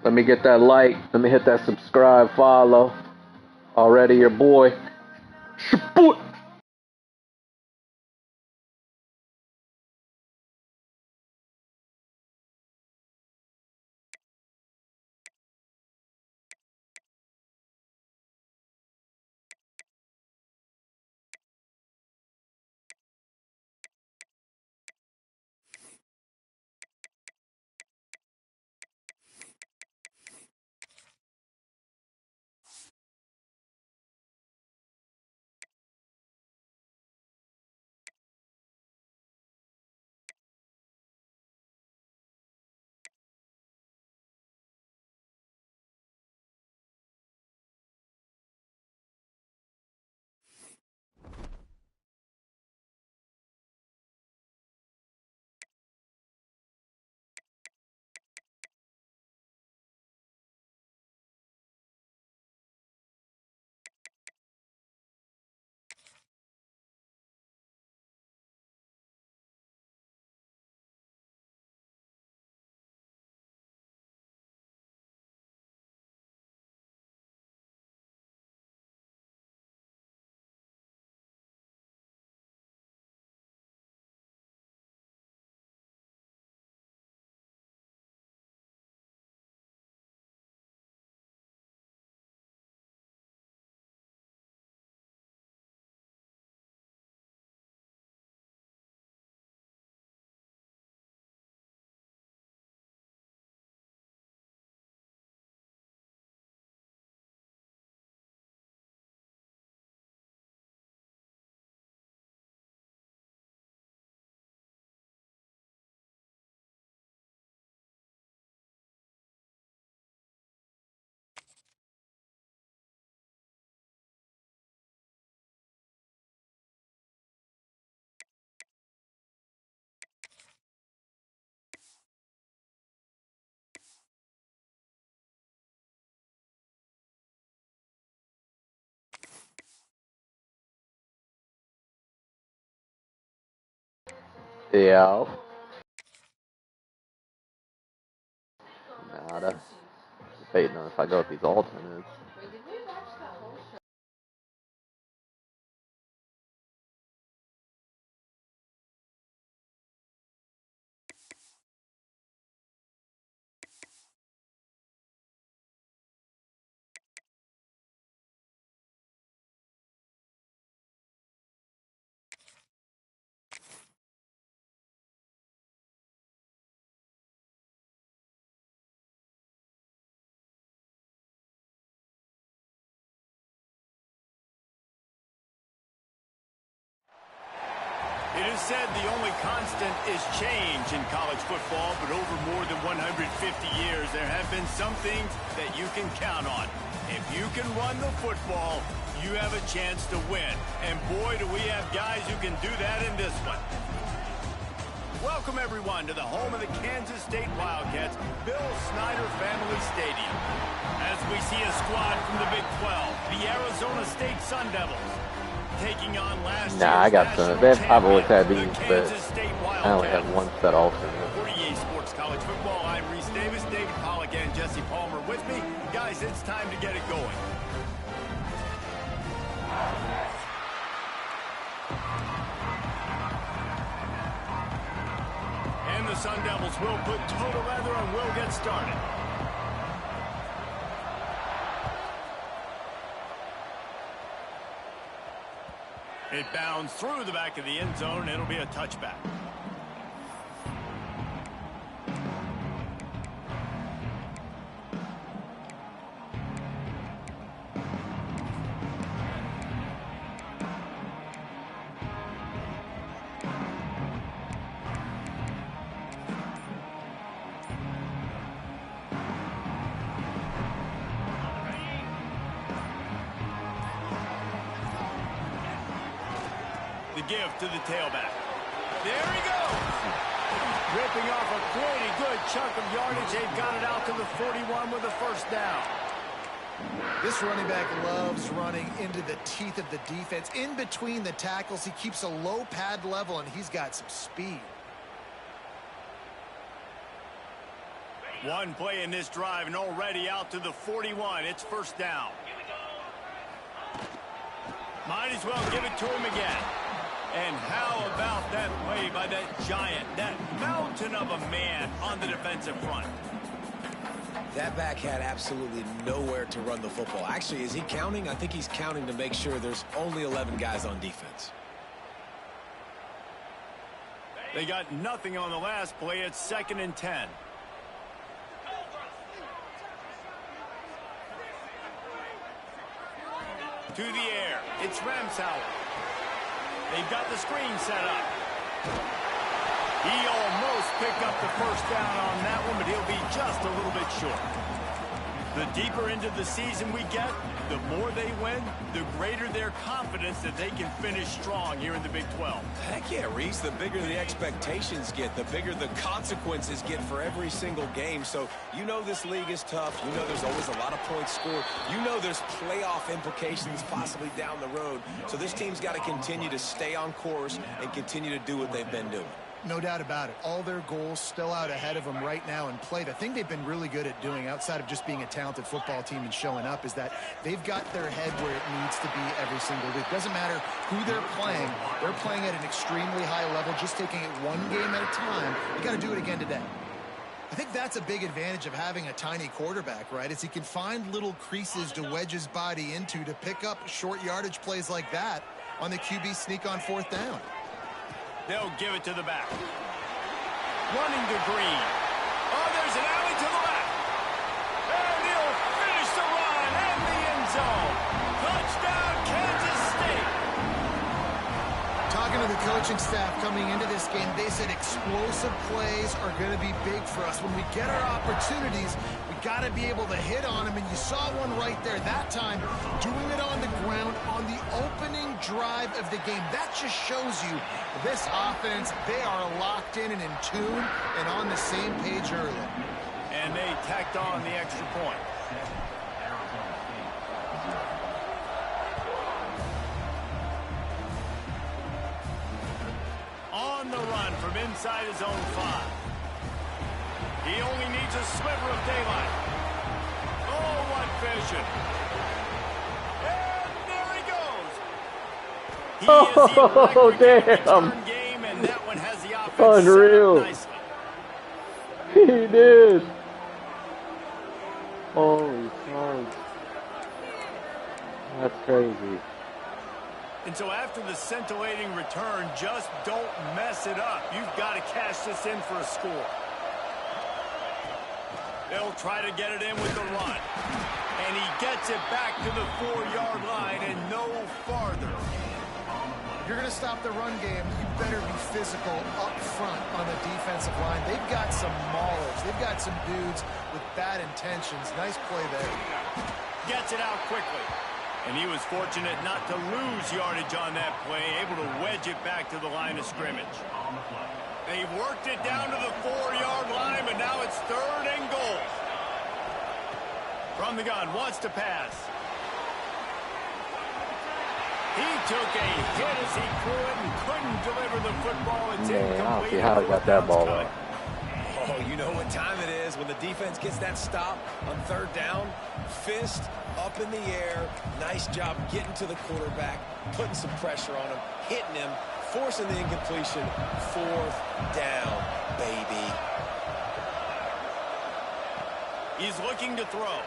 Let me get that like. Let me hit that subscribe, follow. Already your boy. Shaboot. Yeah. Nah, that's debating on if I go with these alternates. It is said the only constant is change in college football, but over more than 150 years, there have been some things that you can count on. If you can run the football, you have a chance to win. And boy, do we have guys who can do that in this one. Welcome, everyone, to the home of the Kansas State Wildcats, Bill Snyder Family Stadium. As we see a squad from the Big 12, the Arizona State Sun Devils, taking on last I got some. I've always had these, but I only have one set alternate. 48 Sports College Football. I'm Reese Davis, David Pollack, and Jesse Palmer with me. Guys, it's time to get it going. And the Sun Devils will put total leather and will get started. It bounds through the back of the end zone, and it'll be a touchback. The give to the tailback. There he goes. Ripping off a pretty good chunk of yardage. They've got it out to the 41 with a first down. This running back loves running into the teeth of the defense. In between the tackles, he keeps a low pad level, and he's got some speed. One play in this drive and already out to the 41. It's first down. Might as well give it to him again. And how about that play by that giant, that mountain of a man on the defensive front? That back had absolutely nowhere to run the football. Actually, is he counting? I think he's counting to make sure there's only 11 guys on defense. They got nothing on the last play. It's 2nd and 10. To the air. It's Ramsauer. They've got the screen set up. He almost picked up the first down on that one, but he'll be just a little bit short. The deeper into the season we get, the more they win, the greater their confidence that they can finish strong here in the Big 12. Heck yeah, Reese. The bigger the expectations get, the bigger the consequences get for every single game. So you know this league is tough. You know there's always a lot of points scored. You know there's playoff implications possibly down the road. So this team's got to continue to stay on course and continue to do what they've been doing. No doubt about it. All their goals still out ahead of them right now in play. The thing they've been really good at doing outside of just being a talented football team and showing up is that they've got their head where it needs to be every single week. Doesn't matter who they're playing at an extremely high level, just taking it one game at a time. You got to do it again today. I think that's a big advantage of having a tiny quarterback, right? Is he can find little creases to wedge his body into to pick up short yardage plays like that on the QB sneak on 4th down. They'll give it to the back. Running to Green. Oh, there's an alley to the left. And he'll finish the run and the end zone. Touchdown, Kansas State. Talking to the coaching staff coming into this game, they said explosive plays are going to be big for us. When we get our opportunities, we got to be able to hit on them, and you saw one right there that time, doing it on the ground on the opening drive of the game. That just shows you this offense, they are locked in and in tune and on the same page early. And they tacked on the extra point. On the run from inside his own 5. He only needs a sliver of daylight. Oh, what vision. And there he goes. He Oh, damn. Game, and that one has the offense Unreal. set up nicely. He did. Holy smokes. That's crazy. And so after the scintillating return, just don't mess it up. You've got to cash this in for a score. They'll try to get it in with the run. And he gets it back to the 4-yard line and no farther. If you're going to stop the run game, you better be physical up front on the defensive line. They've got some maulers. They've got some dudes with bad intentions. Nice play there. Gets it out quickly. And he was fortunate not to lose yardage on that play, able to wedge it back to the line of scrimmage. They've worked it down to the 4-yard line, but now it's 3rd and goal. From the gun, wants to pass. He took a hit as he could and couldn't deliver the football. It's incomplete. I don't see how he got that ball up. Oh, you know what time it is when the defense gets that stop on 3rd down. Fist up in the air. Nice job getting to the quarterback, putting some pressure on him, hitting him, forcing the incompletion. 4th down, baby. He's looking to throw.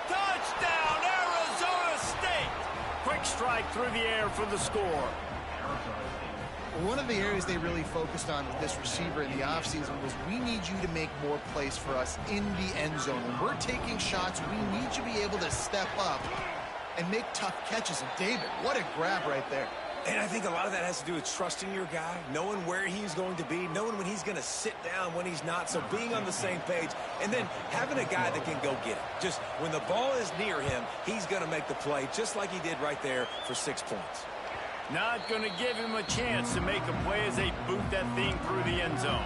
Touchdown, Arizona State! Quick strike through the air for the score. One of the areas they really focused on with this receiver in the offseason was we need you to make more plays for us in the end zone. When we're taking shots, we need you to be able to step up and make tough catches. And David, what a grab right there. And I think a lot of that has to do with trusting your guy, knowing where he's going to be, knowing when he's going to sit down, when he's not, so being on the same page, and then having a guy that can go get it. Just when the ball is near him, he's going to make the play, just like he did right there for 6 points. Not going to give him a chance to make a play as they boot that thing through the end zone.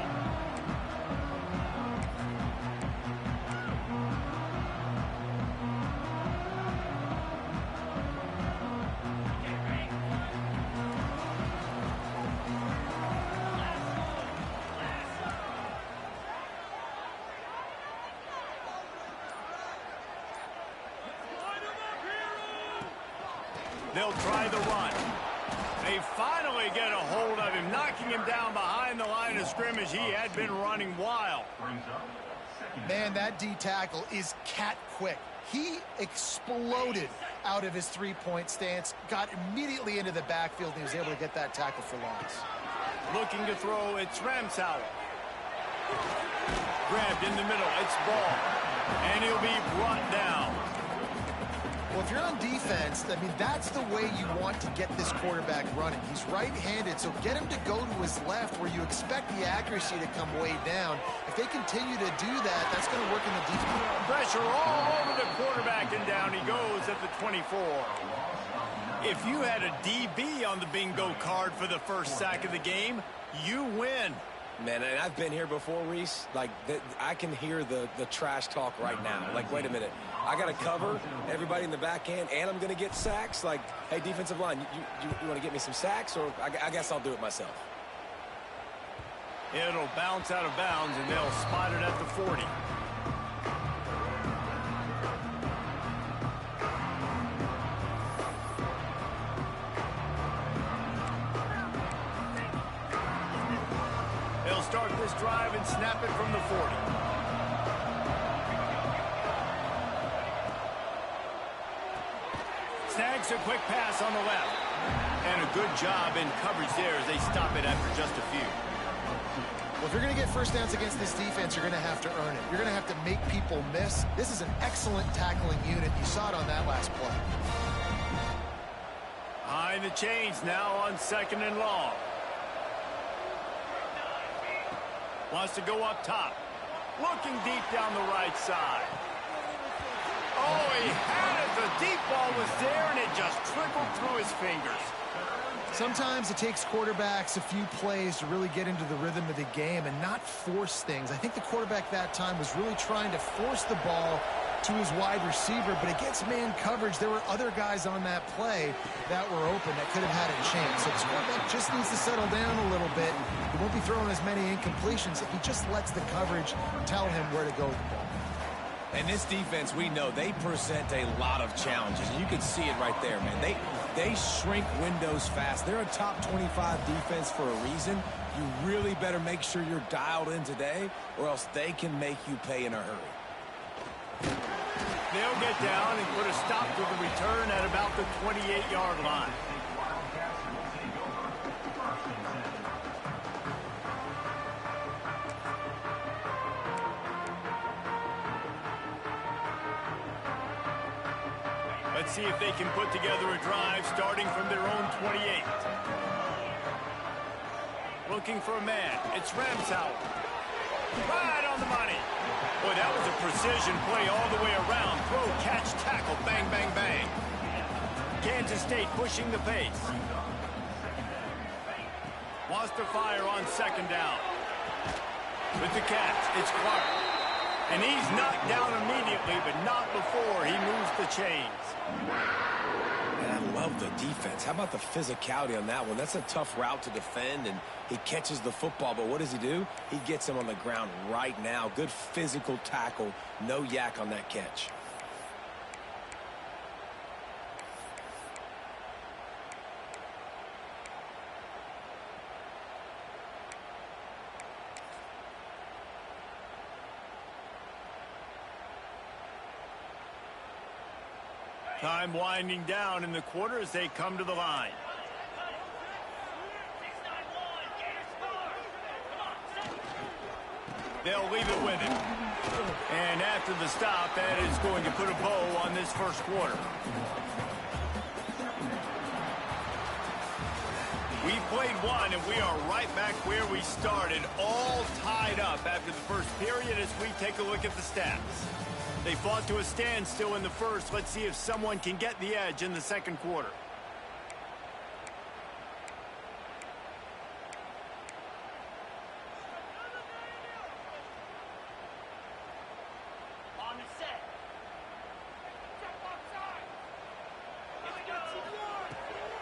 They'll try the run. They finally get a hold of him, knocking him down behind the line of scrimmage. He had been running wild. Man, that D tackle is cat quick. He exploded out of his three-point stance, got immediately into the backfield, and he was able to get that tackle for loss. Looking to throw, it's Ramsauer. Grabbed in the middle, it's Ball. And he'll be brought down. Well, if you're on defense, I mean, that's the way you want to get this quarterback running. He's right-handed, so get him to go to his left where you expect the accuracy to come way down. If they continue to do that, that's going to work in the defense. Pressure all over the quarterback, and down he goes at the 24. If you had a DB on the bingo card for the first sack of the game, you win. Man, and I've been here before, Reese. Like, I can hear the trash talk right now. Like, wait a minute. I got to cover everybody in the back end, and I'm going to get sacks. Like, hey, defensive line, you want to get me some sacks? Or I guess I'll do it myself. It'll bounce out of bounds, and they'll spot it at the 40. They'll start this drive and snap it from the 40. Snags a quick pass on the left. And a good job in coverage there as they stop it after just a few. Well, if you're going to get first downs against this defense, you're going to have to earn it. You're going to have to make people miss. This is an excellent tackling unit. You saw it on that last play. Behind the chains now on 2nd and long. Wants to go up top. Looking deep down the right side. Oh, he had it. The deep ball was there, and it just trickled through his fingers. Sometimes it takes quarterbacks a few plays to really get into the rhythm of the game and not force things. I think the quarterback that time was really trying to force the ball to his wide receiver, but against man coverage, there were other guys on that play that were open that could have had a chance. So this quarterback just needs to settle down a little bit. He won't be throwing as many incompletions if he just lets the coverage tell him where to go with the ball. And this defense, we know, they present a lot of challenges. And you can see it right there, man. They shrink windows fast. They're a top 25 defense for a reason. You really better make sure you're dialed in today, or else they can make you pay in a hurry. They'll get down and put a stop to the return at about the 28-yard line. Let's see if they can put together a drive starting from their own 28. Looking for a man. It's Ramsauer. Right on the money. Boy, that was a precision play all the way around. Throw, catch, tackle, bang, bang, bang. Kansas State pushing the pace. Wants to fire on 2nd down. With the catch, it's Clark. And he's knocked down immediately, but not before he moves the chains. And I love the defense. How about the physicality on that one? That's a tough route to defend, and he catches the football, but what does he do? He gets him on the ground right now. Good physical tackle. No yak on that catch. Time winding down in the quarter as they come to the line. They'll leave it with him. And after the stop, that is going to put a bow on this first quarter. We played one, and we are right back where we started, all tied up after the first period as we take a look at the stats. They fought to a standstill in the first. Let's see if someone can get the edge in the second quarter. On the set.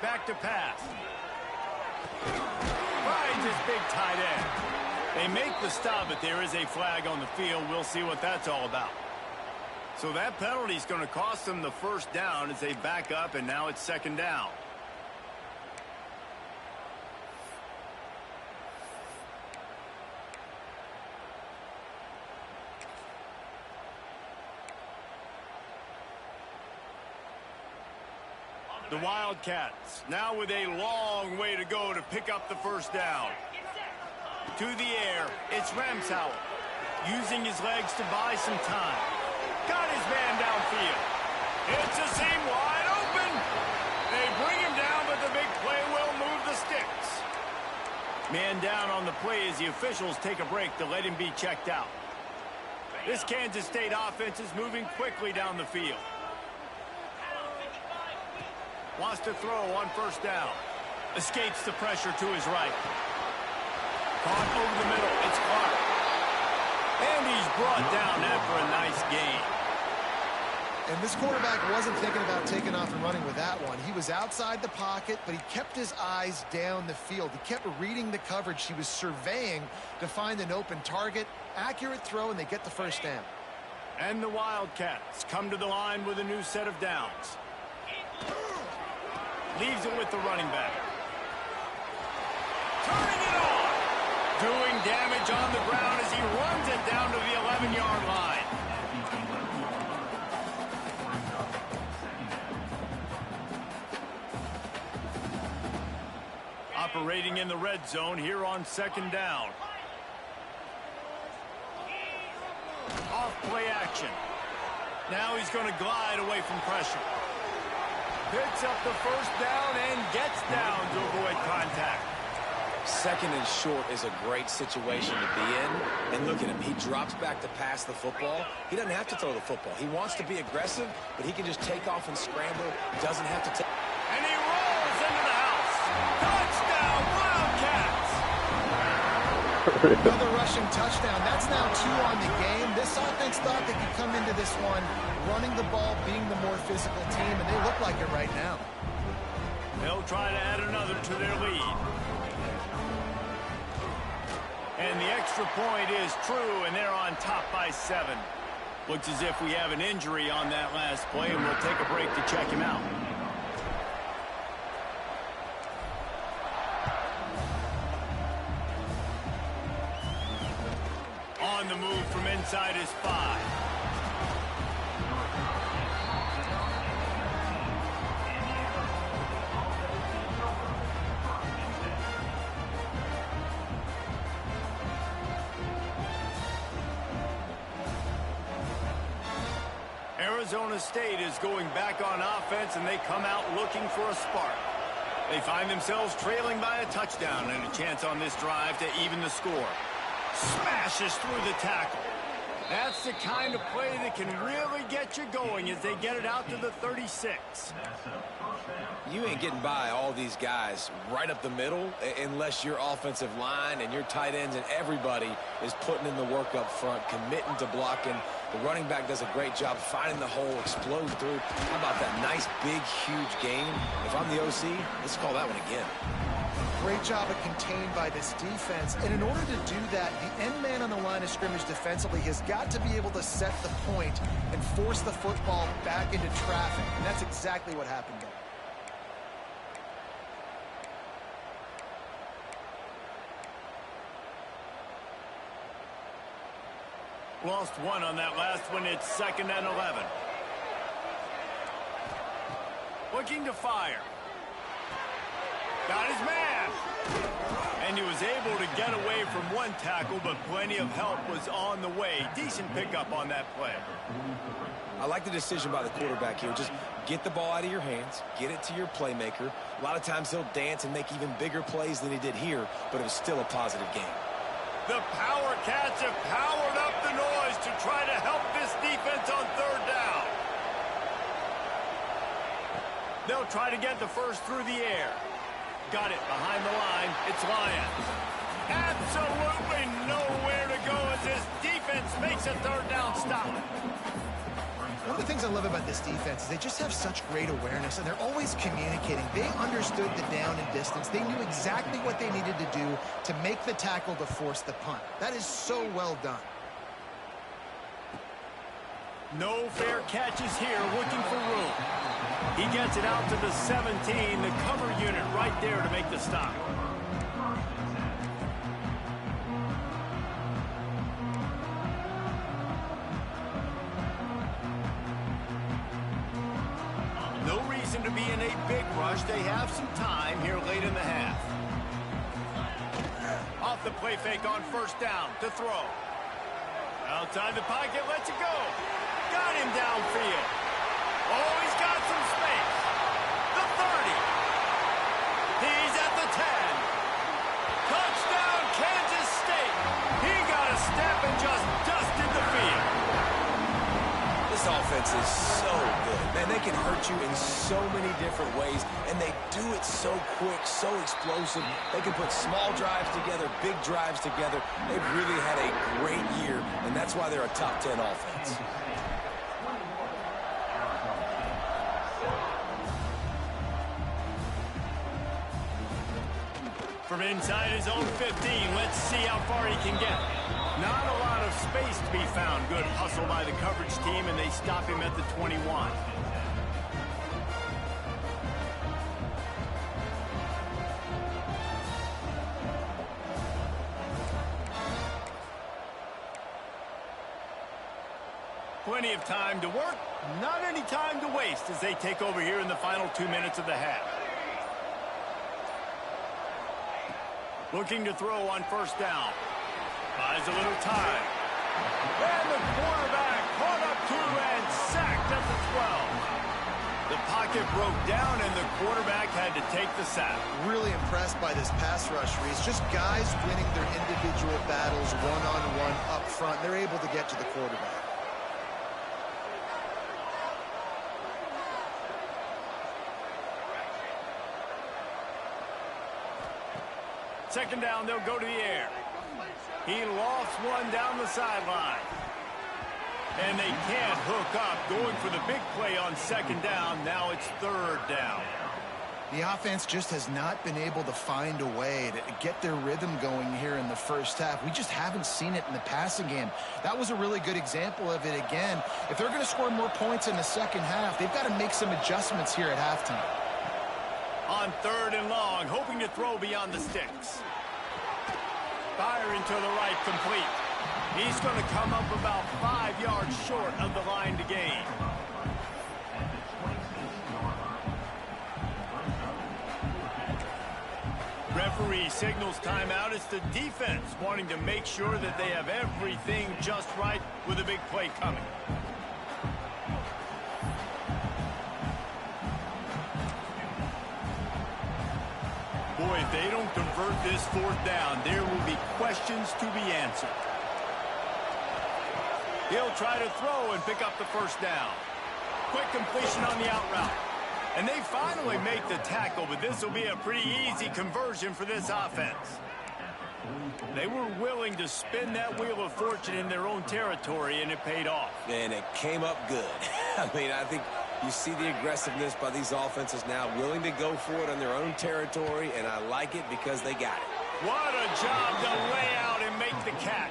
Back to pass. Finds his big tight end. They make the stop, but there is a flag on the field. We'll see what that's all about. So that penalty is going to cost them the first down as they back up, and now it's second down. The Wildcats now with a long way to go to pick up the first down. To the air, it's Ramsauer, using his legs to buy some time. Got his man downfield. It's a seam wide open. They bring him down, but the big play will move the sticks. Man down on the play as the officials take a break to let him be checked out. This Kansas State offense is moving quickly down the field. Wants to throw on first down. Escapes the pressure to his right. Caught over the middle. It's Clark. And he's brought down after a nice gain. And this quarterback wasn't thinking about taking off and running with that one. He was outside the pocket, but he kept his eyes down the field. He kept reading the coverage. He was surveying to find an open target. Accurate throw, and they get the first down. And the Wildcats come to the line with a new set of downs. Leaves it with the running back. Turning it on. Doing damage on the ground as he runs it down to the 11-yard line. Operating in the red zone here on second down. Off play action. Now he's going to glide away from pressure. Picks up the first down and gets down to avoid contact. Second and short is a great situation to be in. And look at him. He drops back to pass the football. He doesn't have to throw the football. He wants to be aggressive, but he can just take off and scramble. He doesn't have to take. And he rolls into the house. Touchdown, Wildcats! Another rushing touchdown. That's now 2 on the game. This offense thought they could come into this one running the ball, being the more physical team, and they look like it right now. They'll try to add another to their lead. And the extra point is true, and they're on top by 7. Looks as if we have an injury on that last play, and we'll take a break to check him out. On the move from inside his 5. Arizona State is going back on offense, and they come out looking for a spark. They find themselves trailing by a touchdown and a chance on this drive to even the score. Smashes through the tackle. That's the kind of play that can really get you going as they get it out to the 36. You ain't getting by all these guys right up the middle unless your offensive line and your tight ends and everybody is putting in the work up front, committing to blocking. The running back does a great job finding the hole, exploding through. How about that nice, big, huge gain? If I'm the OC, let's call that one again. Great job of contained by this defense. And in order to do that, the end man on the line of scrimmage defensively has got to be able to set the point and force the football back into traffic. And that's exactly what happened there. Lost 1 on that last one. It's 2nd and 11. Looking to fire. Got his man. And he was able to get away from one tackle, but plenty of help was on the way. Decent pickup on that play. I like the decision by the quarterback here. Just get the ball out of your hands, get it to your playmaker. A lot of times he'll dance and make even bigger plays than he did here, but it was still a positive game. The Power Cats have powered up the noise to try to help this defense on 3rd down. They'll try to get the first through the air. Got it behind the line. It's Lyons. Absolutely nowhere to go as this defense makes a 3rd down stop. One of the things I love about this defense is they just have such great awareness, and they're always communicating. They understood the down and distance. They knew exactly what they needed to do to make the tackle to force the punt. That is so well done. No fair catches here, looking for room. He gets it out to the 17, the cover unit right there to make the stop. No reason to be in a big rush. They have some time here late in the half. Off the play fake on first down to throw. Outside the pocket, lets it go. Got him downfield. Oh, he's got some space. The 30. He's at the 10. Touchdown, Kansas State. He got a step and just dusted the field. This offense is so good. Man, they can hurt you in so many different ways, and they do it so quick, so explosive. They can put small drives together, big drives together. They've really had a great year, and that's why they're a top 10 offense. From inside his own 15, let's see how far he can get. Not a lot of space to be found. Good hustle by the coverage team, and they stop him at the 21. Plenty of time to work, not any time to waste as they take over here in the final 2 minutes of the half. Looking to throw on first down. Buys a little time. And the quarterback caught up to and sacked at the 12. The pocket broke down and the quarterback had to take the sack. Really impressed by this pass rush, Reese. Just guys winning their individual battles one-on-one up front. They're able to get to the quarterback. Second down, they'll go to the air. He lofts one down the sideline. And they can't hook up. Going for the big play on second down. Now it's third down. The offense just has not been able to find a way to get their rhythm going here in the first half. We just haven't seen it in the passing game. That was a really good example of it again. If they're going to score more points in the second half, they've got to make some adjustments here at halftime. On third and long, hoping to throw beyond the sticks. Firing to the right, complete. He's going to come up about 5 yards short of the line to gain. Referee signals timeout. It's the defense wanting to make sure that they have everything just right with a big play coming. Boy, if they don't convert this fourth down, there will be questions to be answered. He'll try to throw and pick up the first down. Quick completion on the out route. And they finally make the tackle, but this will be a pretty easy conversion for this offense. They were willing to spin that wheel of fortune in their own territory, and it paid off. And it came up good. I mean, I think you see the aggressiveness by these offenses now, willing to go for it on their own territory, and I like it because they got it. What a job to lay out and make the catch.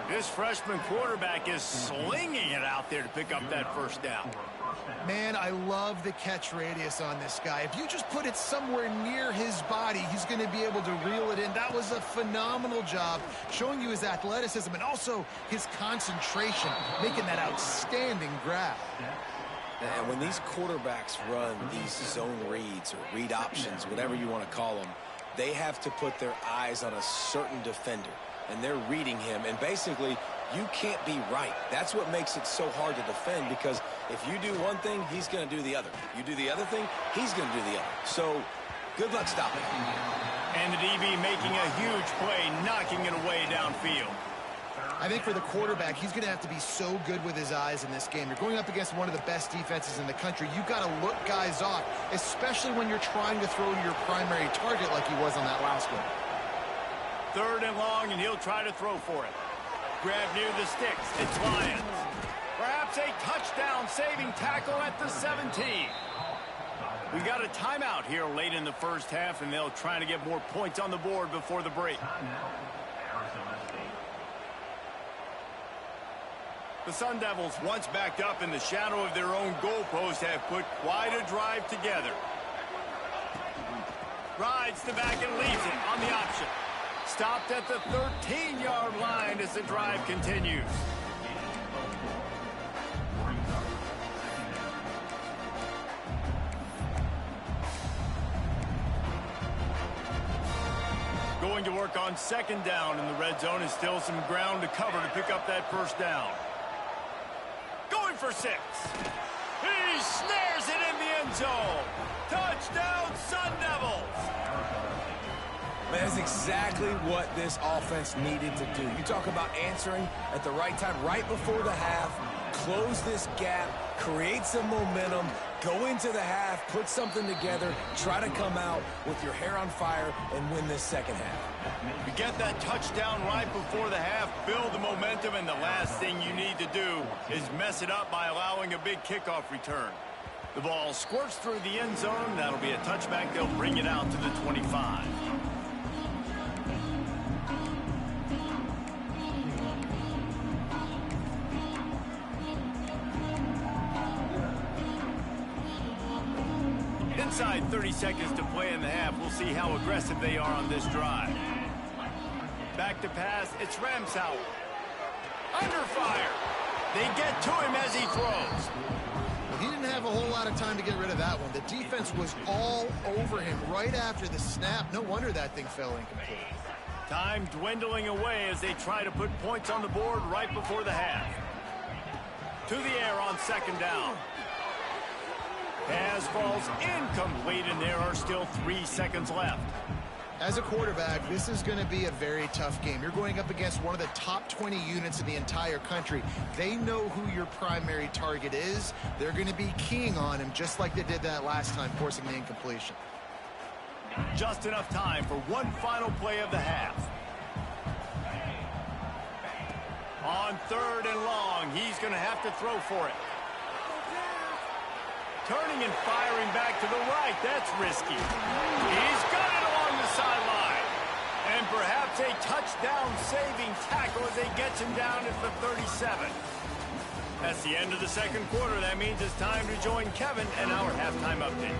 This freshman quarterback is slinging it out there to pick up that first down. Man, I love the catch radius on this guy. If you just put it somewhere near his body, he's going to be able to reel it in. That was a phenomenal job, showing you his athleticism and also his concentration, making that outstanding grab. And when these quarterbacks run these zone reads or read options, whatever you want to call them, they have to put their eyes on a certain defender, and they're reading him. And basically, you can't be right. That's what makes it so hard to defend, because if you do one thing, he's going to do the other. You do the other thing, he's going to do the other. So good luck stopping him. And the DB making a huge play, knocking it away downfield. I think for the quarterback, he's going to have to be so good with his eyes in this game. You're going up against one of the best defenses in the country. You've got to look guys off, especially when you're trying to throw to your primary target like he was on that last one. Third and long, and he'll try to throw for it. Grab near the sticks. It's Lions. Perhaps a touchdown-saving tackle at the 17. We got a timeout here late in the first half, and they'll try to get more points on the board before the break. The Sun Devils, once backed up in the shadow of their own goalpost, have put quite a drive together. Rides the back and leaves it on the option. Stopped at the 13-yard line as the drive continues. Going to work on second down in the red zone is still some ground to cover to pick up that first down. Going for 6. He snares it in the end zone. Touchdown, Sun Devils. Man, that's exactly what this offense needed to do. You talk about answering at the right time, right before the half, close this gap, create some momentum, go into the half, put something together, try to come out with your hair on fire and win this second half. You get that touchdown right before the half, build the momentum, and the last thing you need to do is mess it up by allowing a big kickoff return. The ball squirts through the end zone. That'll be a touchback. They'll bring it out to the 25. Inside 30 seconds to play in the half. We'll see how aggressive they are on this drive. Back to pass. It's Ramsauer. Under fire. They get to him as he throws. He didn't have a whole lot of time to get rid of that one. The defense was all over him right after the snap. No wonder that thing fell incomplete. Time dwindling away as they try to put points on the board right before the half. To the air on second down. Pass falls incomplete, and there are still 3 seconds left. As a quarterback, this is going to be a very tough game. You're going up against one of the top 20 units in the entire country. They know who your primary target is. They're going to be keying on him just like they did that last time, forcing the incompletion. Just enough time for one final play of the half. On 3rd and long, he's going to have to throw for it. Turning and firing back to the right. That's risky. He's got it along the sideline. And perhaps a touchdown-saving tackle as they gets him down at the 37. That's the end of the second quarter. That means it's time to join Kevin and our halftime update.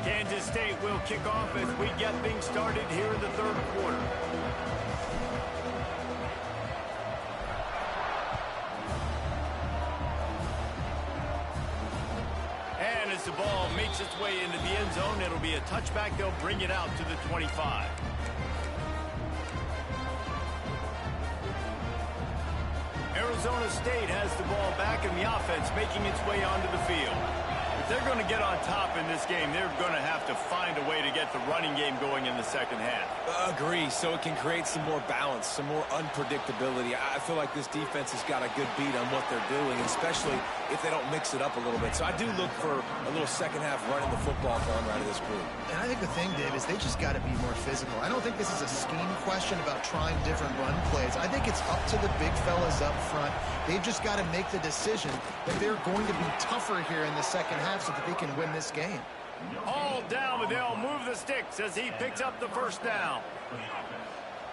Kansas State will kick off as we get things started here in the third quarter. And as the ball makes its way into the end zone, it'll be a touchback. They'll bring it out to the 25. Arizona State has the ball back and the offense making its way onto the field. If they're going to get on top in this game, they're going to have to find a way to get the running game going in the second half. Agree, so it can create some more balance, some more unpredictability. I feel like this defense has got a good beat on what they're doing, especially if they don't mix it up a little bit. So I do look for a little second half running the football going right of this group. And I think the thing, Dave, is they just got to be more physical. I don't think this is a scheme question about trying different run plays. I think it's up to the big fellas up front. They've just got to make the decision that they're going to be tougher here in the second half so that they can win this game. All down, but they'll move the sticks as he picks up the first down.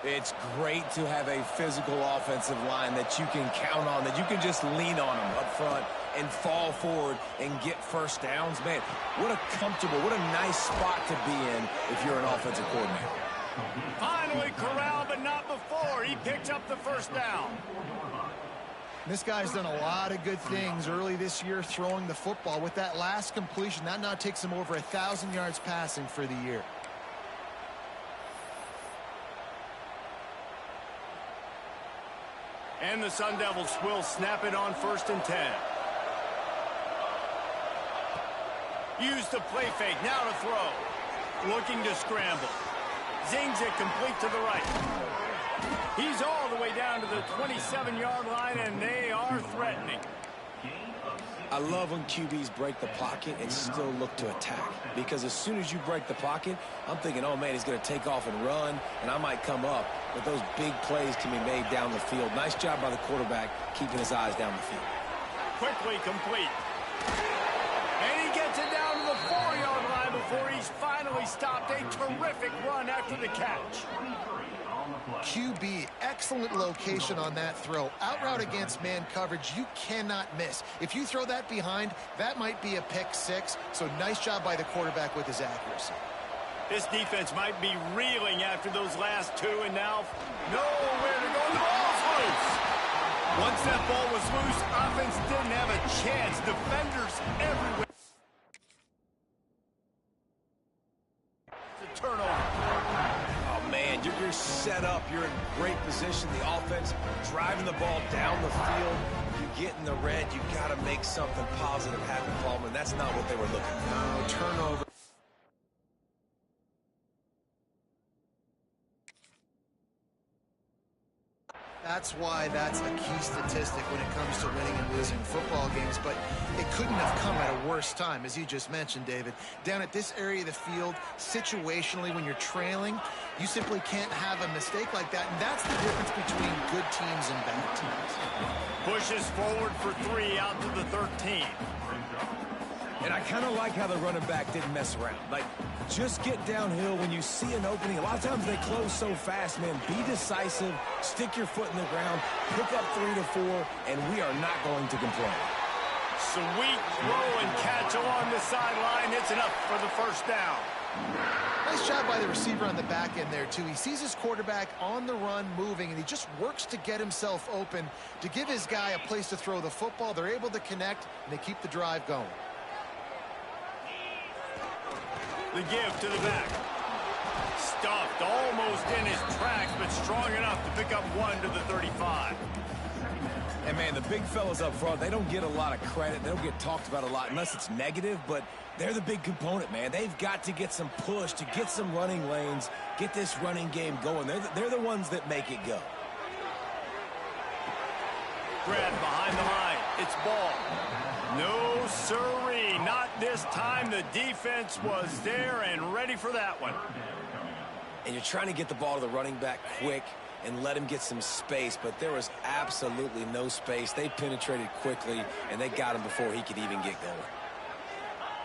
It's great to have a physical offensive line that you can count on, that you can just lean on them up front and fall forward and get first downs. Man, what a comfortable, what a nice spot to be in if you're an offensive coordinator. Finally corralled, but not before. He picks up the first down. This guy's done a lot of good things early this year throwing the football. With that last completion, that now takes him over 1,000 yards passing for the year. And the Sun Devils will snap it on 1st and 10. Use the play fake, now to throw. Looking to scramble. Zings it complete to the right. He's all the way down to the 27-yard line, and they are threatening. I love when QBs break the pocket and still look to attack. Because as soon as you break the pocket, I'm thinking, oh, man, he's going to take off and run, and I might come up. But those big plays can be made down the field. Nice job by the quarterback keeping his eyes down the field. Quickly complete. And he gets it down to the 4-yard line before he's finally stopped. A terrific run after the catch. QB, excellent location on that throw. Out route against man coverage, you cannot miss. If you throw that behind, that might be a pick six. So nice job by the quarterback with his accuracy. This defense might be reeling after those last two, and now nowhere to go. The ball's loose. Once that ball was loose, offense didn't have a chance. Defenders everywhere. It's a turnover. Oh, man, you're set up. You're in great position. The offense driving the ball down the field. You get in the red. You got to make something positive happen, Paulman. That's not what they were looking for. No, turnover. That's why that's a key statistic when it comes to winning and losing football games, but it couldn't have come at a worse time, as you just mentioned, David. Down at this area of the field, situationally, when you're trailing, you simply can't have a mistake like that, and that's the difference between good teams and bad teams. Pushes forward for 3 out to the 13. And I kind of like how the running back didn't mess around. Like, just get downhill when you see an opening. A lot of times they close so fast, man. Be decisive, stick your foot in the ground, pick up 3 to 4, and we are not going to complain. Sweet throw and catch along the sideline. It's enough for the first down. Nice job by the receiver on the back end there, too. He sees his quarterback on the run moving, and he just works to get himself open to give his guy a place to throw the football. They're able to connect, and they keep the drive going. The give to the back. Stuffed almost in his tracks, but strong enough to pick up 1 to the 35. And, man, the big fellas up front, they don't get a lot of credit. They don't get talked about a lot unless it's negative, but they're the big component, man. They've got to get some push, to get some running lanes, get this running game going. They're the ones that make it go. Grab behind the line. It's ball. No, sirree. Not this time. The defense was there and ready for that one. And you're trying to get the ball to the running back quick and let him get some space, but there was absolutely no space. They penetrated quickly, and they got him before he could even get going.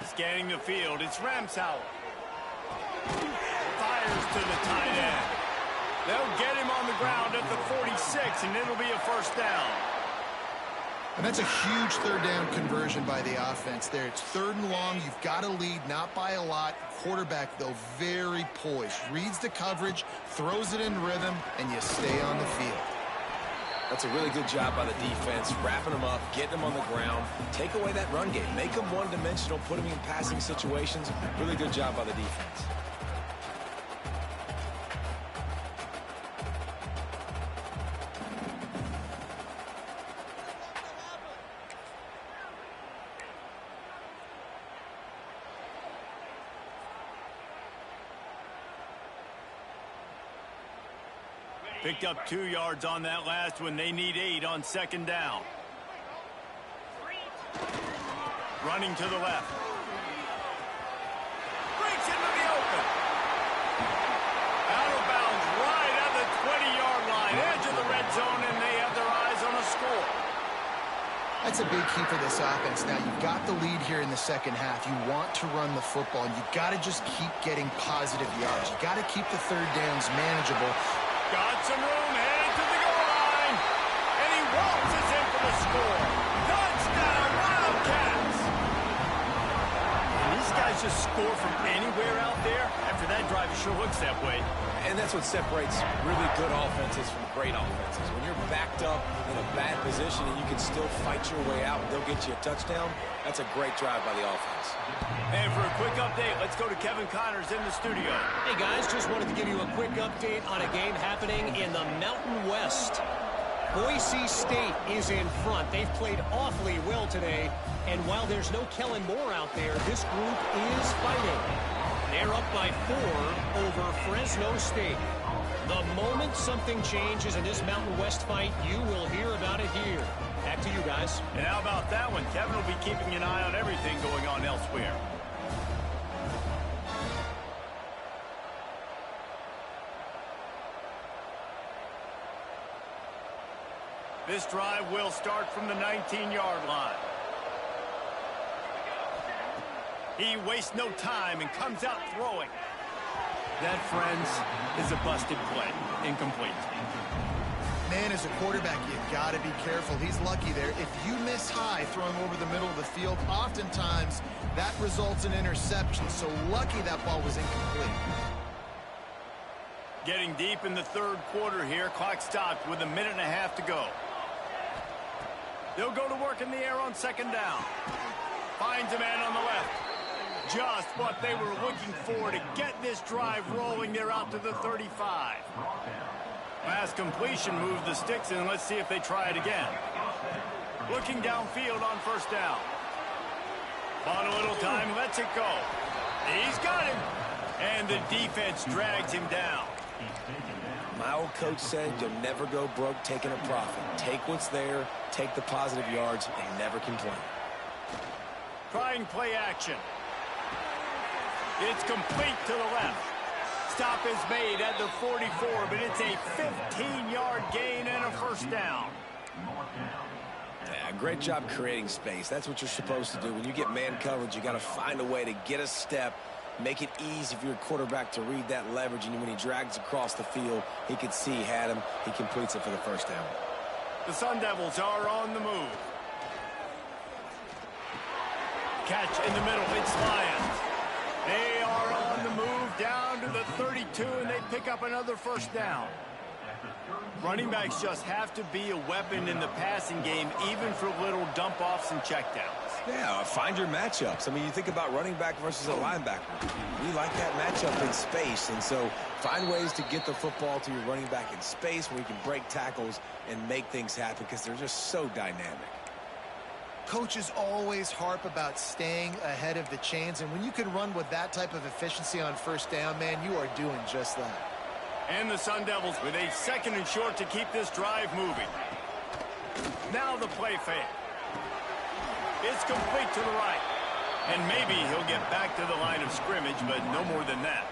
Scanning the field, it's Ramsauer. Fires to the tight end. They'll get him on the ground at the 46, and it'll be a first down. And that's a huge third down conversion by the offense there. It's 3rd and long. You've got to lead, not by a lot. Quarterback, though, very poised. Reads the coverage, throws it in rhythm, and you stay on the field. That's a really good job by the defense, wrapping them up, getting them on the ground. Take away that run game. Make them one-dimensional, put them in passing situations. Really good job by the defense. Picked up 2 yards on that last one. They need 8 on 2nd down. Running to the left. Breaks into the open. Out of bounds right at the 20-yard line. Edge of the red zone, and they have their eyes on a score. That's a big key for this offense. Now, you've got the lead here in the second half. You want to run the football, and you've got to just keep getting positive yards. You've got to keep the third downs manageable. Got some room, headed to the goal line, and he waltzes in for the score. Touchdown, Wildcats! Can these guys just score from anywhere out there? After that drive, it sure looks that way. And that's what separates really good offenses from great offenses. When you're backed up in a bad position and you can still fight your way out and they'll get you a touchdown, that's a great drive by the offense. And for a quick update, let's go to Kevin Connors in the studio. Hey guys, just wanted to give you a quick update on a game happening in the Mountain West. Boise State is in front. They've played awfully well today, and while there's no Kellen Moore out there, this group is fighting. They're up by 4 over Fresno State. The moment something changes in this Mountain West fight, you will hear about it here. Back to you guys. And how about that one? Kevin will be keeping an eye on everything going on elsewhere. This drive will start from the 19-yard line. He wastes no time and comes out throwing. That, friends, is a busted play. Incomplete. Man, as a quarterback, you got to be careful. He's lucky there. If you miss high throwing over the middle of the field, oftentimes that results in interception. So lucky that ball was incomplete. Getting deep in the third quarter here. Clock stopped with 1.5 minutes to go. They'll go to work in the air on second down. Finds a man on the left. Just what they were looking for to get this drive rolling. They're out to the 35. Last completion moved the sticks in. Let's see if they try it again. Looking downfield on first down. On a little time, lets it go. He's got him. And the defense drags him down. My old coach said you'll never go broke taking a profit. Take what's there, take the positive yards, and never complain. Trying play action. It's complete to the left. Stop is made at the 44, but it's a 15-yard gain and a first down. Yeah, great job creating space. That's what you're supposed to do. When you get man coverage, you got to find a way to get a step, make it easy for your quarterback to read that leverage, and when he drags across the field, he could see he had him. He completes it for the first down. The Sun Devils are on the move. Catch in the middle. It's Lions. They are on the move down to the 32, and they pick up another first down. Running backs just have to be a weapon in the passing game, even for little dump-offs and checkdowns. Yeah, find your matchups. I mean, you think about running back versus a linebacker. We like that matchup in space, and so find ways to get the football to your running back in space where you can break tackles and make things happen because they're just so dynamic. Coaches always harp about staying ahead of the chains, and when you can run with that type of efficiency on first down, man, you are doing just that. And the Sun Devils with a second and short to keep this drive moving. Now the play fake. It's complete to the right. And maybe he'll get back to the line of scrimmage, but no more than that.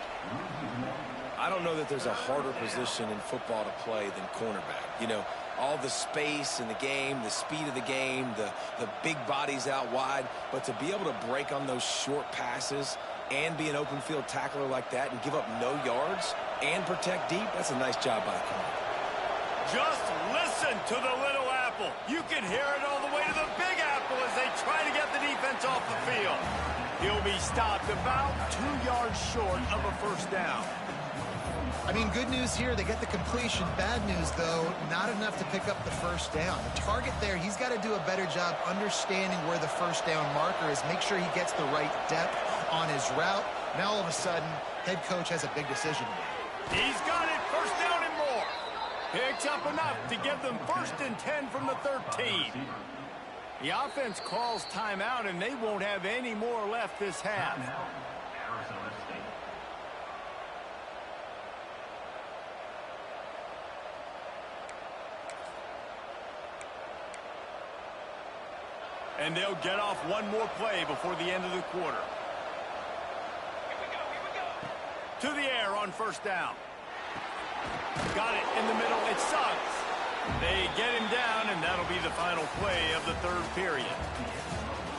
I don't know that there's a harder position in football to play than cornerback. You know, all the space in the game, the speed of the game, the big bodies out wide. But to be able to break on those short passes and be an open field tackler like that and give up no yards and protect deep, that's a nice job by the corner. Just listen to the little apple. You can hear it all the way to the big apple as they try to get the defense off the field. He'll be stopped about 2 yards short of a first down. I mean, good news here, they get the completion. Bad news, though, not enough to pick up the first down. The target there, he's got to do a better job understanding where the first down marker is, make sure he gets the right depth on his route. Now, all of a sudden, head coach has a big decision to make. He's got it, first down and more. Picks up enough to give them 1st and 10 from the 13. The offense calls timeout, and they won't have any more left this half. And they'll get off one more play before the end of the quarter. To the air on first down. Got it in the middle. It sucks. They get him down, and that'll be the final play of the third period.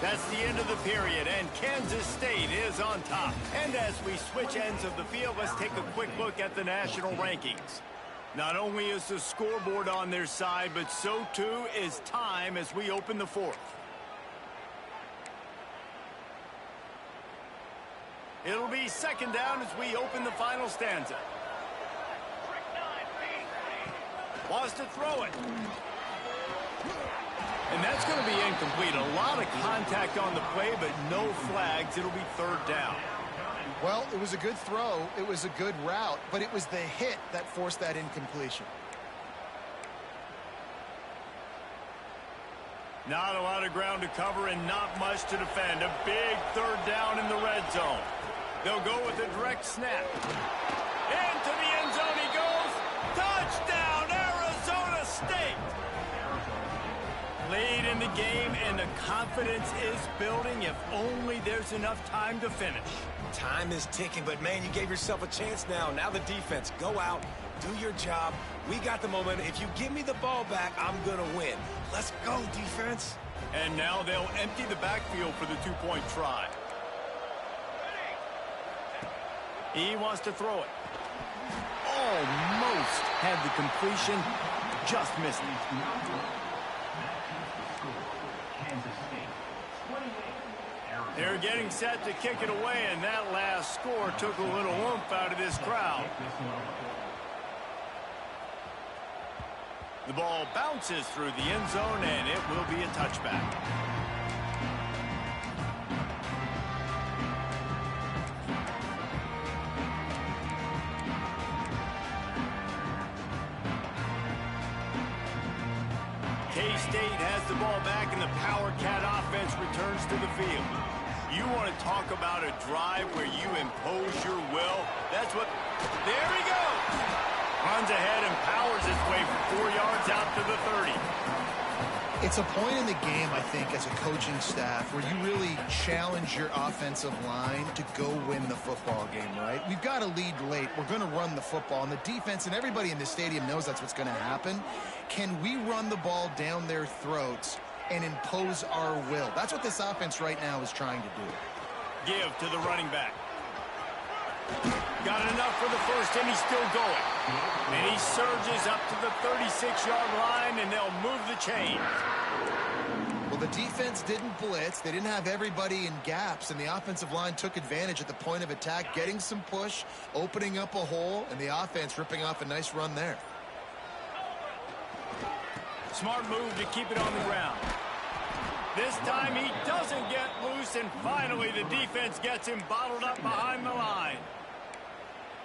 That's the end of the period, and Kansas State is on top. And as we switch ends of the field, let's take a quick look at the national rankings. Not only is the scoreboard on their side, but so too is time as we open the fourth. It'll be second down as we open the final stanza. Wants to throw it. And that's going to be incomplete. A lot of contact on the play, but no flags. It'll be third down. Well, it was a good throw. It was a good route, but it was the hit that forced that incompletion. Not a lot of ground to cover and not much to defend. A big third down in the red zone. They'll go with a direct snap. Into the end zone he goes. Touchdown, Arizona State. Late in the game, and the confidence is building if only there's enough time to finish. Time is ticking, but, man, you gave yourself a chance now. Now the defense, go out, do your job. We got the momentum. If you give me the ball back, I'm going to win. Let's go, defense. And now they'll empty the backfield for the two-point try. He wants to throw it. Almost had the completion, just missed it. They're getting set to kick it away, and that last score took a little oomph out of this crowd. The ball bounces through the end zone, and it will be a touchback. K-State has the ball back, and the Power Cat offense returns to the field. You want to talk about a drive where you impose your will? That's what... There he goes! Runs ahead and powers his way for 4 yards out to the 30. It's a point in the game, I think, as a coaching staff, where you really challenge your offensive line to go win the football game, right? We've got a lead late. We're going to run the football. And the defense and everybody in the stadium knows that's what's going to happen. Can we run the ball down their throats and impose our will? That's what this offense right now is trying to do. Give to the running back. Got enough for the first, and he's still going. And he surges up to the 36-yard line, and they'll move the chains. Well, the defense didn't blitz. They didn't have everybody in gaps, and the offensive line took advantage at the point of attack, getting some push, opening up a hole, and the offense ripping off a nice run there. Smart move to keep it on the ground. This time he doesn't get loose, and finally the defense gets him bottled up behind the line.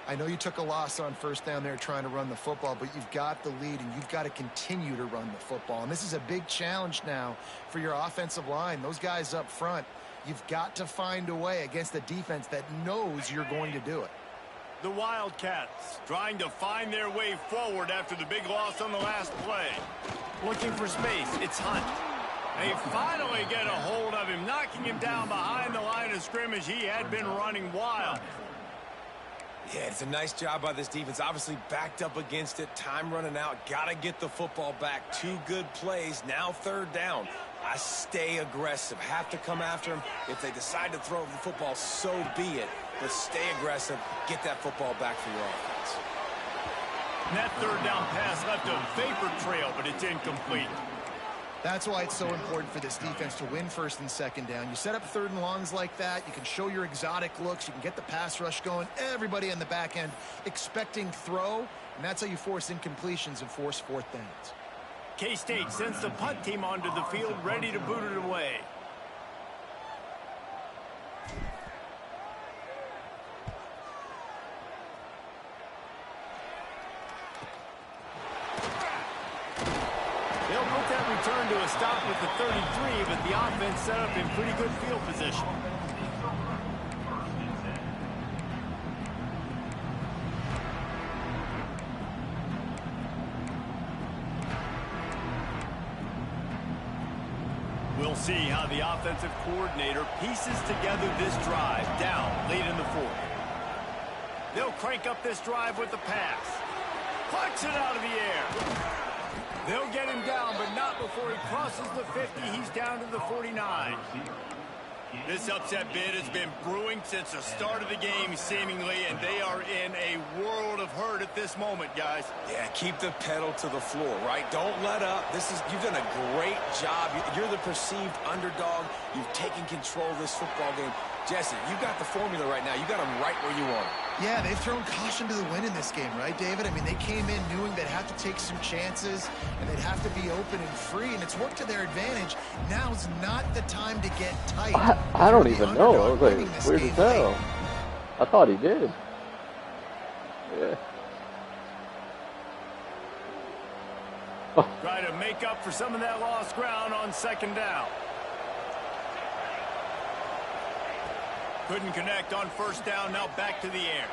I know you took a loss on first down there trying to run the football, but you've got the lead, and you've got to continue to run the football. And this is a big challenge now for your offensive line. Those guys up front, you've got to find a way against a defense that knows you're going to do it. The Wildcats trying to find their way forward after the big loss on the last play. Looking for space. It's Hunt. They finally get a hold of him, knocking him down behind the line of scrimmage. He had been running wild. Yeah, it's a nice job by this defense. Obviously backed up against it. Time running out. Got to get the football back. 2 good plays. Now 3rd down. I stay aggressive. Have to come after him. If they decide to throw the football, so be it. But stay aggressive. Get that football back for your offense. And that 3rd down pass left a vapor trail, but it's incomplete. That's why it's so important for this defense to win 1st and 2nd down. You set up 3rd and longs like that. You can show your exotic looks. You can get the pass rush going. Everybody on the back end expecting throw, and that's how you force incompletions and force 4th downs. K-State sends the punt team onto the field, ready to boot it away. They'll put that return to a stop with the 33, but the offense set up in pretty good field position. We'll see how the offensive coordinator pieces together this drive down late in the 4th. They'll crank up this drive with the pass. Plucks it out of the air. They'll get him down, but not before he crosses the 50. He's down to the 49. This upset bid has been brewing since the start of the game, seemingly, and they are in a world of hurt at this moment, guys. Yeah, keep the pedal to the floor, right? Don't let up. You've done a great job. You're the perceived underdog. You've taken control of this football game. Jesse, you got the formula right now. You got them right where you want them. Yeah, they've thrown caution to the wind in this game, right, David? I mean, they came in knowing they'd have to take some chances, and they'd have to be open and free, and it's worked to their advantage. Now's not the time to get tight. I don't even know. I was like, weird as hell. I thought he did. Yeah. Try to make up for some of that lost ground on 2nd down. Couldn't connect on 1st down. Now back to the air.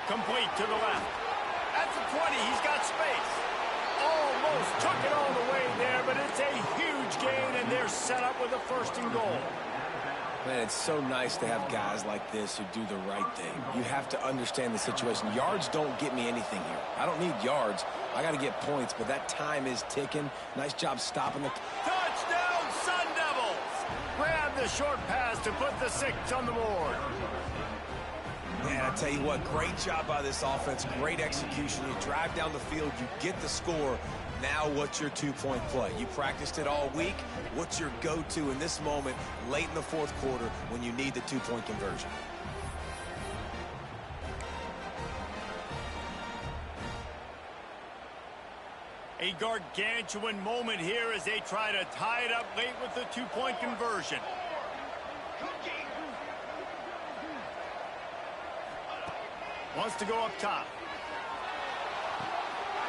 Complete to the left. At the 20, he's got space. Almost took it all the way there, but it's a huge gain, and they're set up with a 1st and goal. Man, it's so nice to have guys like this who do the right thing. You have to understand the situation. Yards don't get me anything here. I don't need yards. I got to get points, but that time is ticking. Nice job stopping the... Touchdown, Sun Devils! Grab the short pass to put the 6 on the board. Man, I tell you what, great job by this offense, great execution. You drive down the field, you get the score. Now what's your two-point play? You practiced it all week. What's your go-to in this moment late in the fourth quarter when you need the two-point conversion? A gargantuan moment here as they try to tie it up late with the two-point conversion. Wants to go up top.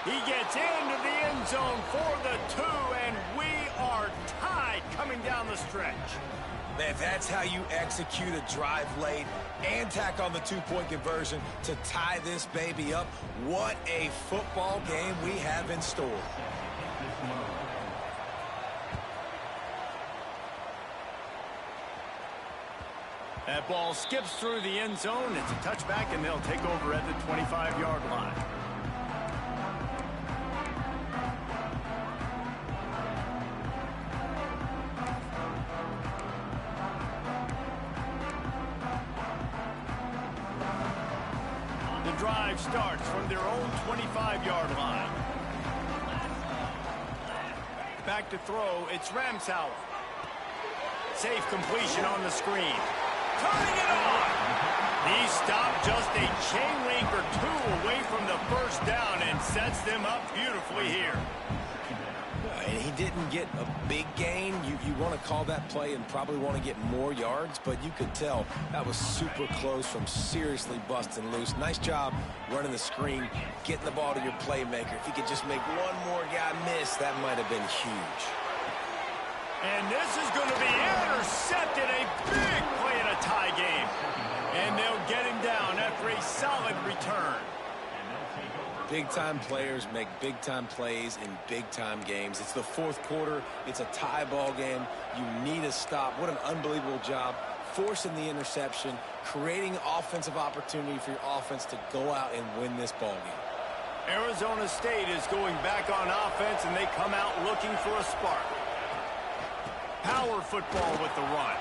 He gets into the end zone for the two, and we are tied coming down the stretch. Man, that's how you execute a drive late and tack on the two-point conversion to tie this baby up. What a football game we have in store. That ball skips through the end zone. It's a touchback, and they'll take over at the 25-yard line. The drive starts from their own 25-yard line. Back to throw, it's Ramsauer. Safe completion on the screen. Turning it on! He stopped just a chain link or two away from the first down and sets them up beautifully here. And he didn't get a big gain. You want to call that play and probably want to get more yards, but you could tell that was super close from seriously busting loose. Nice job running the screen, getting the ball to your playmaker. If he could just make one more guy miss, that might have been huge. And this is going to be intercepted. A big play in a tie game. And they'll get him down after a solid return. Big-time players make big-time plays in big-time games. It's the fourth quarter. It's a tie ball game. You need a stop. What an unbelievable job forcing the interception, creating offensive opportunity for your offense to go out and win this ball game. Arizona State is going back on offense, and they come out looking for a spark. Power football with the run.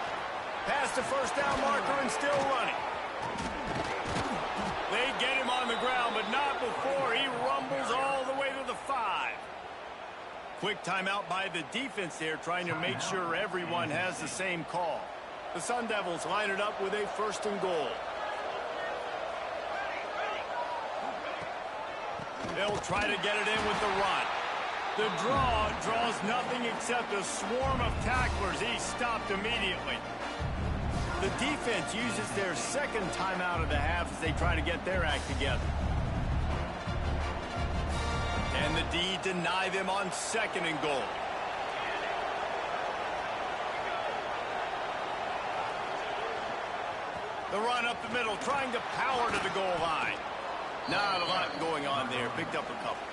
Past the first down marker and still running. They get him on the ground, but not before he rumbles all the way to the 5. Quick timeout by the defense there, trying to make sure everyone has the same call. The Sun Devils line it up with a 1st and goal. They'll try to get it in with the run. The draw draws nothing except a swarm of tacklers. He's stopped immediately. The defense uses their second timeout of the half as they try to get their act together. And the D deny them on 2nd and goal. The run up the middle, trying to power to the goal line. Not a lot going on there. Picked up a couple.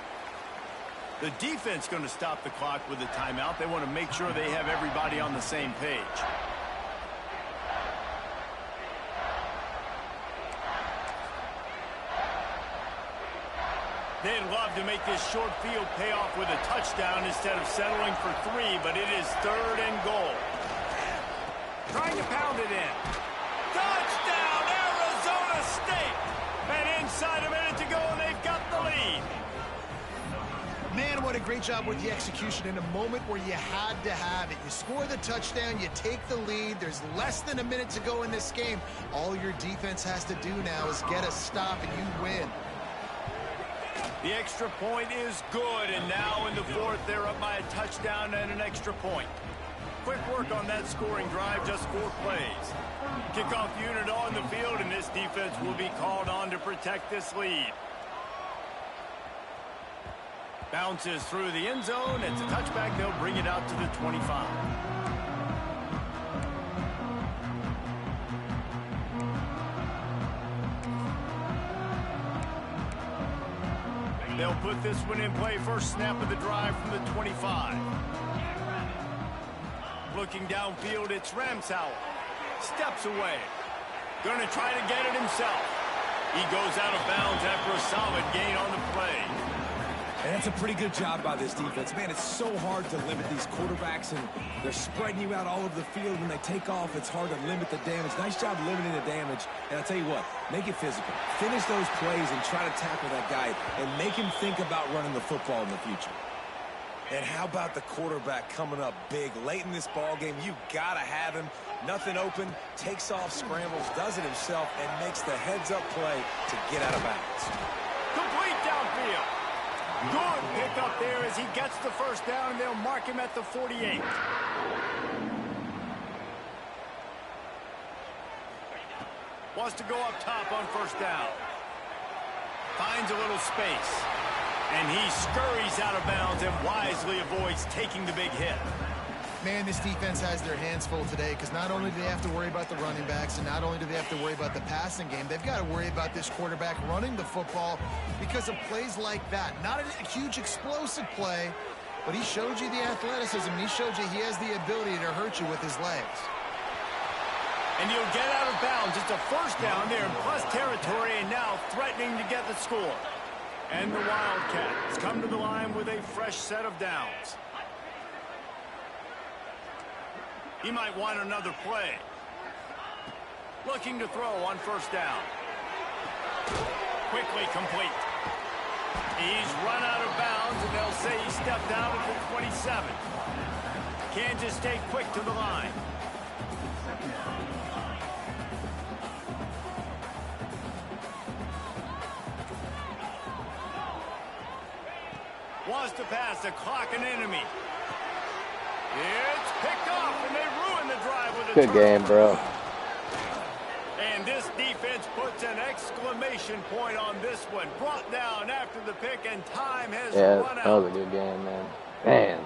The defense going to stop the clock with a timeout. They want to make sure they have everybody on the same page. They'd love to make this short field pay off with a touchdown instead of settling for 3, but it is 3rd and goal. Trying to pound it in. Touchdown, Arizona State! And inside a minute to go, and they've got the lead. Man, what a great job with the execution in a moment where you had to have it. You score the touchdown, you take the lead. There's less than a minute to go in this game. All your defense has to do now is get a stop, and you win. The extra point is good, and now in the 4th, they're up by a touchdown and an extra point. Quick work on that scoring drive, just 4 plays. Kickoff unit on the field, and this defense will be called on to protect this lead. Bounces through the end zone. It's a touchback. They'll bring it out to the 25. They'll put this one in play. First snap of the drive from the 25. Looking downfield, it's Ramsauer. Steps away. Going to try to get it himself. He goes out of bounds after a solid gain on the play. And that's a pretty good job by this defense. Man, it's so hard to limit these quarterbacks, and they're spreading you out all over the field. When they take off, it's hard to limit the damage. Nice job limiting the damage. And I'll tell you what, make it physical. Finish those plays and try to tackle that guy and make him think about running the football in the future. And how about the quarterback coming up big late in this ball game? You got to have him. Nothing open, takes off, scrambles, does it himself, and makes the heads-up play to get out of bounds. Complete downfield. Good pick up there as he gets the first down, and they'll mark him at the 48. Wants to go up top on first down. Finds a little space. And he scurries out of bounds and wisely avoids taking the big hit. Man, this defense has their hands full today because not only do they have to worry about the running backs and not only do they have to worry about the passing game, they've got to worry about this quarterback running the football because of plays like that. Not a huge explosive play, but he showed you the athleticism, and he showed you he has the ability to hurt you with his legs. And he'll get out of bounds. It's a first down there in plus territory, and now threatening to get the score. And the Wildcats come to the line with a fresh set of downs. He might want another play. Looking to throw on first down. Quickly complete. He's run out of bounds, and they'll say he stepped out at the 27. Kansas State quick to the line. Wants to pass, the clock an enemy. It's picked off, and they ruin the drive with a Good game, bro. And this defense puts an exclamation point on this one. Brought down after the pick, and time has run out. That was a good game, man. Man.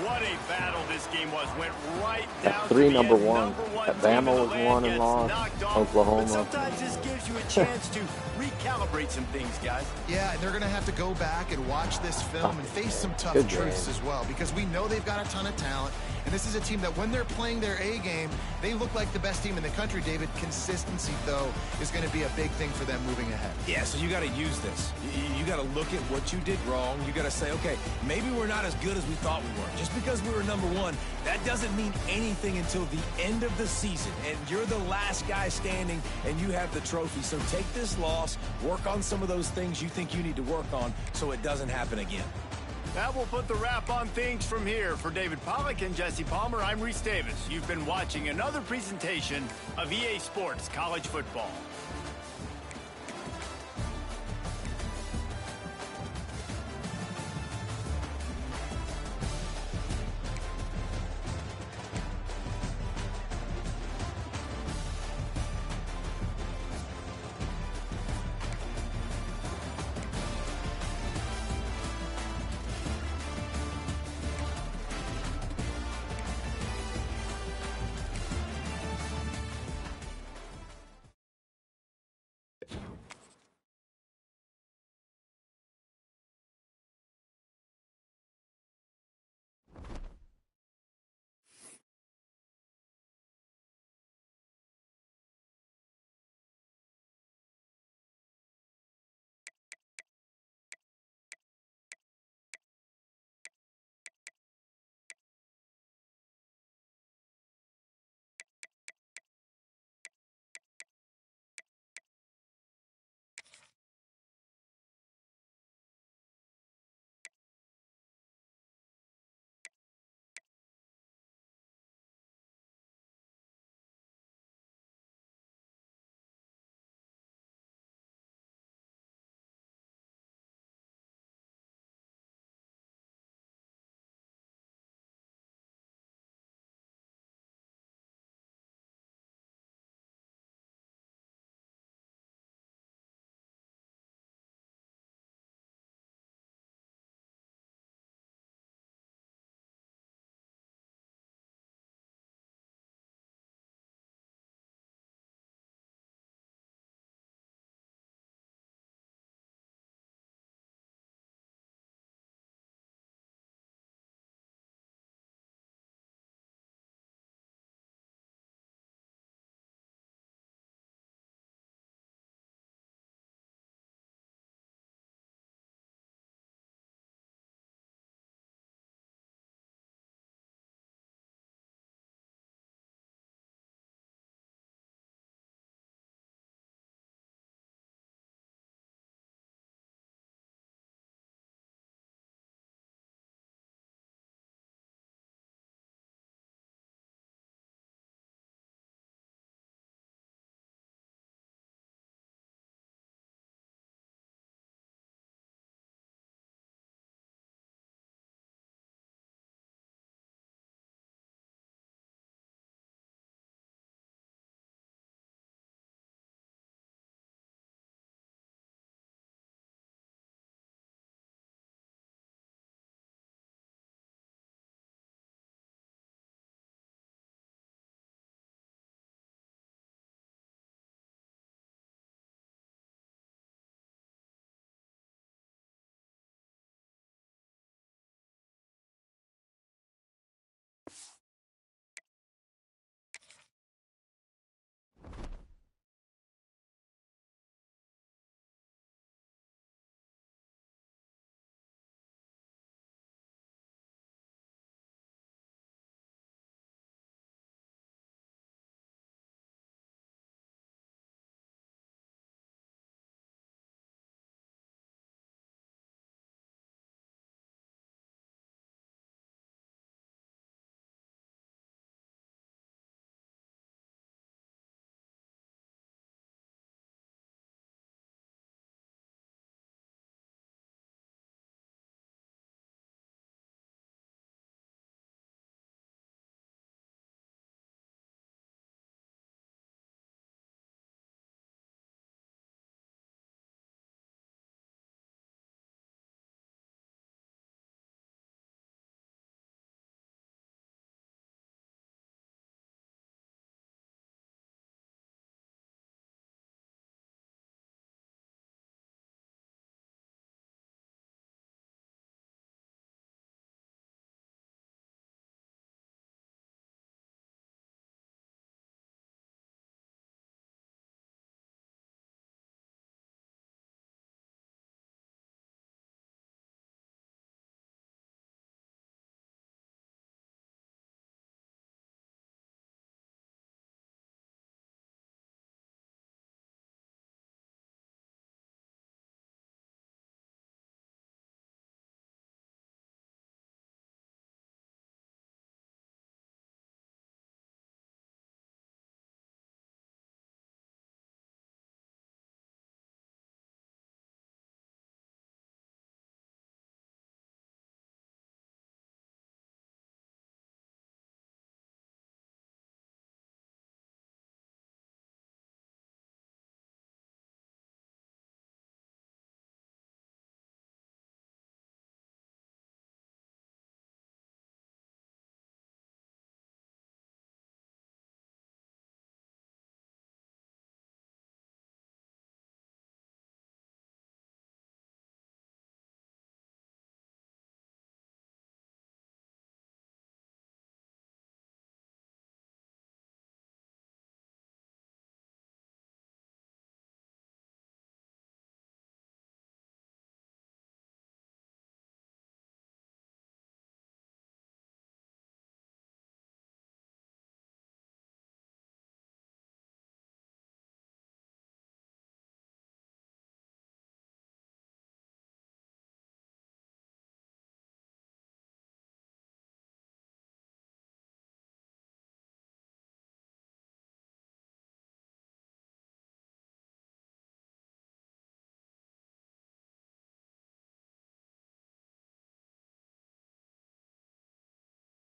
What a battle this game was. Went right down Three to the number end. one. Bama was won and lost. Oklahoma. But sometimes this gives you a chance to recalibrate some things, guys. Yeah, and they're going to have to go back and watch this film and face some tough truths as well, because we know they've got a ton of talent, and this is a team that when they're playing their A game, they look like the best team in the country, David. Consistency, though, is going to be a big thing for them moving ahead. Yeah, so you got to use this. You got to look at what you did wrong. You got to say, okay, maybe we're not as good as we thought we were. Just because we were number one, that doesn't mean anything until the end of the season, and you're the last guy standing, and you have the trophy. So take this loss, work on some of those things you think you need to work on so it doesn't happen again. That will put the wrap on things from here. For David Pollack and Jesse Palmer, I'm Reese Davis. You've been watching another presentation of EA Sports College Football.